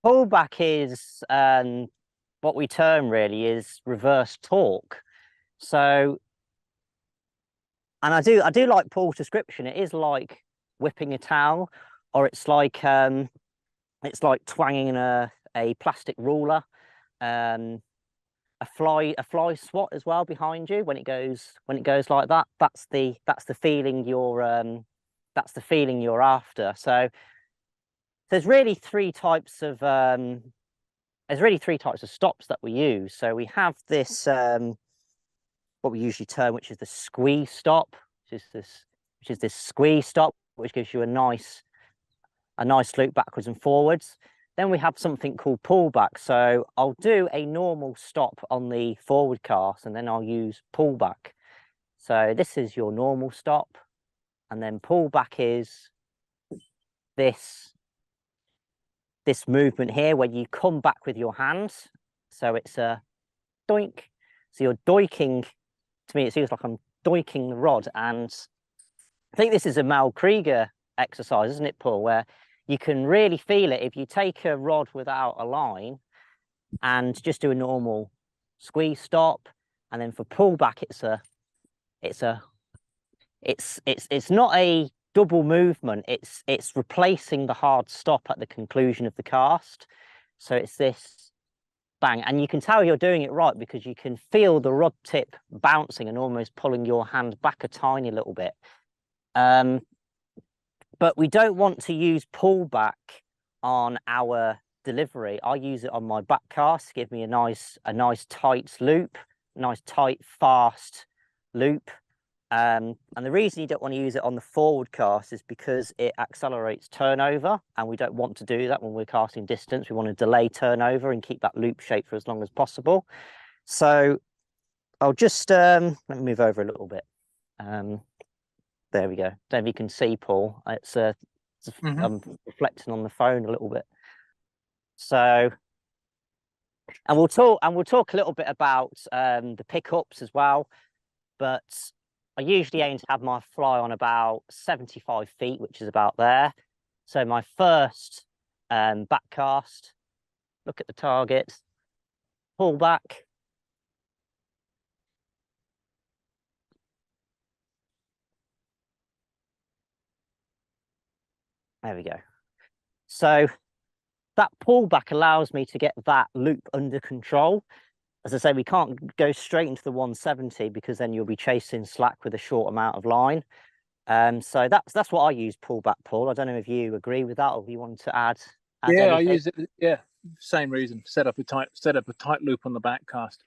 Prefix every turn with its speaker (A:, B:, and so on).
A: Pullback is what we term really is reverse torque. So, and I do like Paul's description. It is like whipping a towel, or it's like twanging a plastic ruler. Um, a fly swat as well behind you when it goes like that. That's the feeling you're after. So there's really three types of stops that we use. So we have this what we usually term, which is the squeeze stop, which is this squeeze stop, which gives you a nice loop backwards and forwards. Then we have something called pullback. So I'll do a normal stop on the forward cast and then I'll use pullback. So this is your normal stop. And then pullback is this movement here where you come back with your hands. So it's a doink. So you're doiking. To me, it seems like I'm doiking the rod. And I think this is a Mal Krieger exercise, isn't it, Paul? Where you can really feel it if you take a rod without a line and just do a normal squeeze stop. And then for pullback, it's not a double movement. It's replacing the hard stop at the conclusion of the cast. So it's this bang, and you can tell you're doing it right because you can feel the rod tip bouncing and almost pulling your hand back a tiny little bit. But we don't want to use pullback on our delivery. I use it on my back cast to give me a nice tight loop, nice tight fast loop. And the reason you don't want to use it on the forward cast is because it accelerates turnover, and we don't want to do that when we're casting distance. We want to delay turnover and keep that loop shape for as long as possible. So I'll just let me move over a little bit. There we go. Don't know if you can see, Paul. I'm reflecting on the phone a little bit. So, and we'll talk a little bit about the pickups as well, but I usually aim to have my fly on about 75 feet, which is about there. So my first back cast, look at the target, pull back. There we go. So that pullback allows me to get that loop under control. As I say, we can't go straight into the 170 because then you'll be chasing slack with a short amount of line. So that's what I use pullback, Paul. I don't know if you agree with that or if you want to add
B: Yeah,
A: anything.
B: I use it. Yeah, same reason. Set up a tight loop on the back cast.